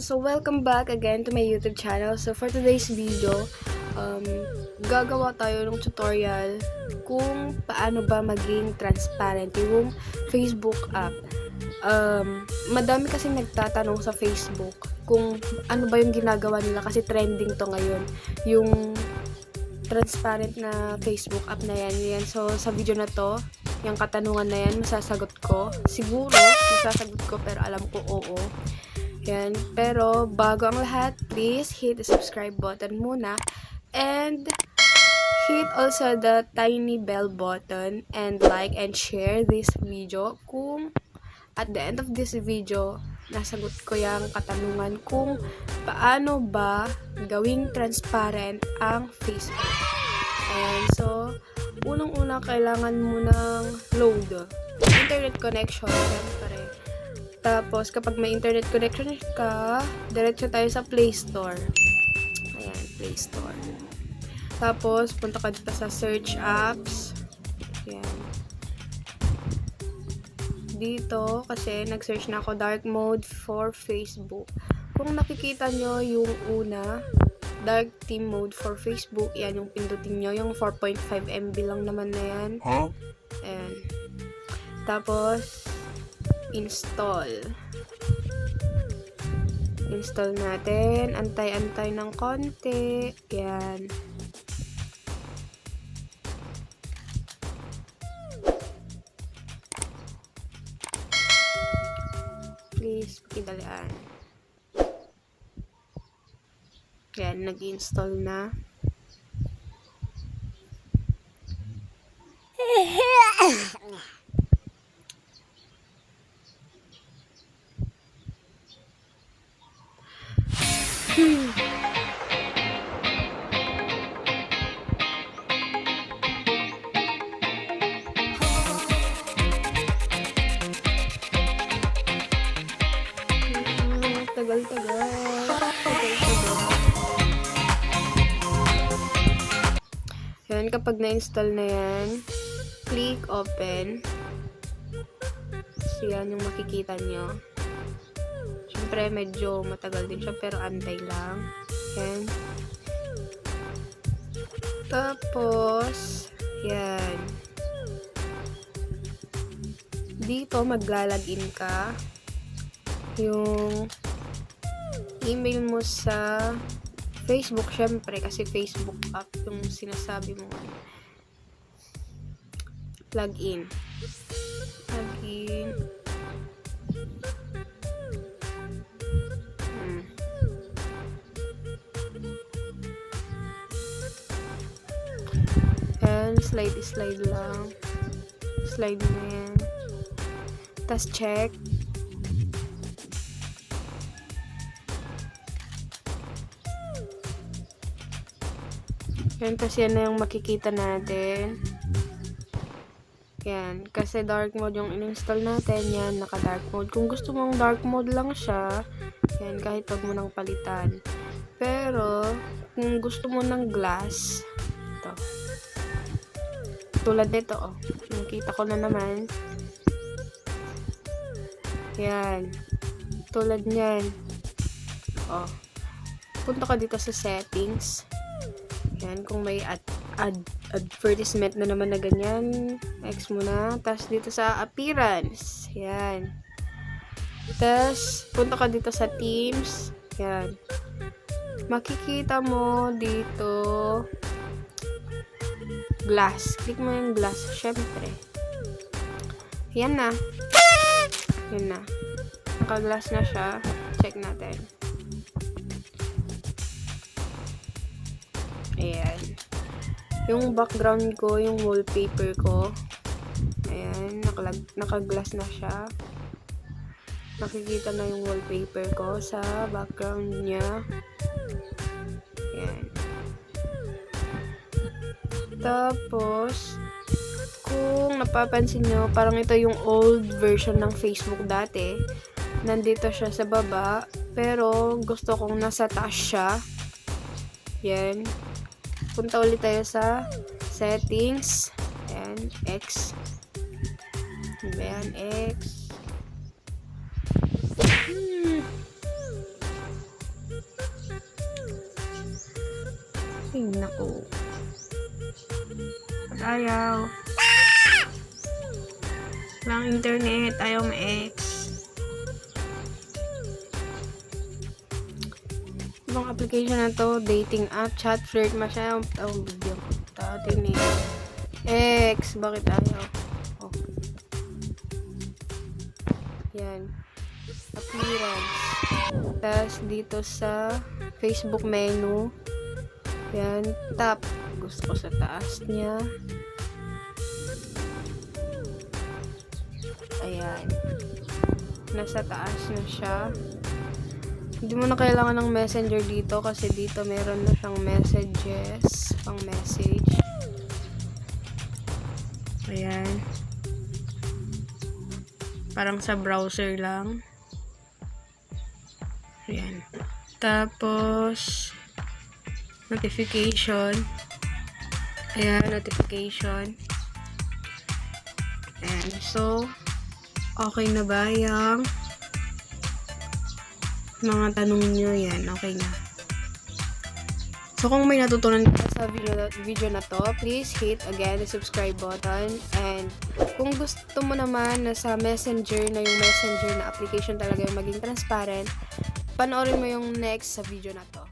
So welcome back again to my YouTube channel. So for today's video, gagawa tayo ng tutorial kung paano ba maging transparent yung Facebook app. Madami kasi nagtatanong sa Facebook kung ano ba yung ginagawa nila kasi trending to ngayon. Yung transparent na Facebook app na yan. So sa video na to, yung katanungan na yan, masasagot ko. Siguro, masasagot ko pero alam ko oo. Yan. Pero, bago ang lahat, please hit the subscribe button muna. And, hit also the tiny bell button. And like and share this video. Kung at the end of this video, nasagot ko yung katanungan kung paano ba gawing transparent ang Facebook. And so, unang-una kailangan mo ng load. Internet connection, syempre. Tapos, kapag may internet connection ka, diretso tayo sa Playstore. Ayan, Playstore. Tapos, punta ka dito sa search apps. Ayan. Dito, kasi nag-search na ako dark mode for Facebook. Kung nakikita nyo yung una, dark theme mode for Facebook, yan yung pindutin nyo. Yung 4.5 MB lang naman na yan. Ayan. Tapos, install natin, antay-antay ng konti, yan. Please, pakidalian. Yan, nag-install na. Tagal-tagal. Yan, kapag na-install na yan, click open. So, yan yung makikita nyo. Siyempre, medyo matagal din siya, pero antay lang. Yan. Tapos, yan. Dito, maglalagin ka. Yung email mo sa Facebook, syempre, kasi Facebook app yung sinasabi mo. Login. And slide lang. Slide mo yan. Tapos check. Yan, tapos yan na yung makikita natin. Yan, kasi dark mode yung in-install natin. Yan, naka-dark mode. Kung gusto mong dark mode lang siya, yan, kahit wag mo nang palitan. Pero, kung gusto mo ng glass, ito. Tulad nito, oh. Nakita ko na naman. Yan. Tulad niyan. Oh. Punta ka dito sa settings. Yan, kung may advertisement na naman na ganyan, X mo na. Tapos dito sa appearance. Yan. Tapos, punta ka dito sa themes. Yan. Makikita mo dito glass. Click mo yung glass. Syempre. Yan na. Yan na. Naka-glass na siya. Check natin. Ayan. Yung background ko, yung wallpaper ko. Ayan. Naka-glass na siya. Nakikita na yung wallpaper ko sa background niya. Ayan. Tapos, kung napapansin nyo, parang ito yung old version ng Facebook dati. Nandito siya sa baba. Pero, gusto kong nasa taas siya. Yan. Punta ulit tayo sa settings. Ayan. X. Ayan. X. Ay, naku. Ayaw. Walang internet. Ayaw ma-ex. Ibang application na to, dating app, chat, flirt, masyadong video. Tatin ni X, bakit ayaw? Oh. Yan. Appearance. Tapos dito sa Facebook menu. Yan. Tap. Gusto ko sa taas niya. Ayan. Nasa taas na siya. Hindi mo na kailangan ng messenger dito kasi dito meron na siyang messages, pang message. Ayan. Parang sa browser lang. Ayan. Tapos, notification. Ayan, notification. Ayan. So, okay na ba yung mga tanong nyo? Yan, okay na. So, kung may natutunan ka sa video na to, please hit again the subscribe button. And kung gusto mo naman na sa messenger na yung messenger na application talaga yung maging transparent, panoorin mo yung next sa video na to.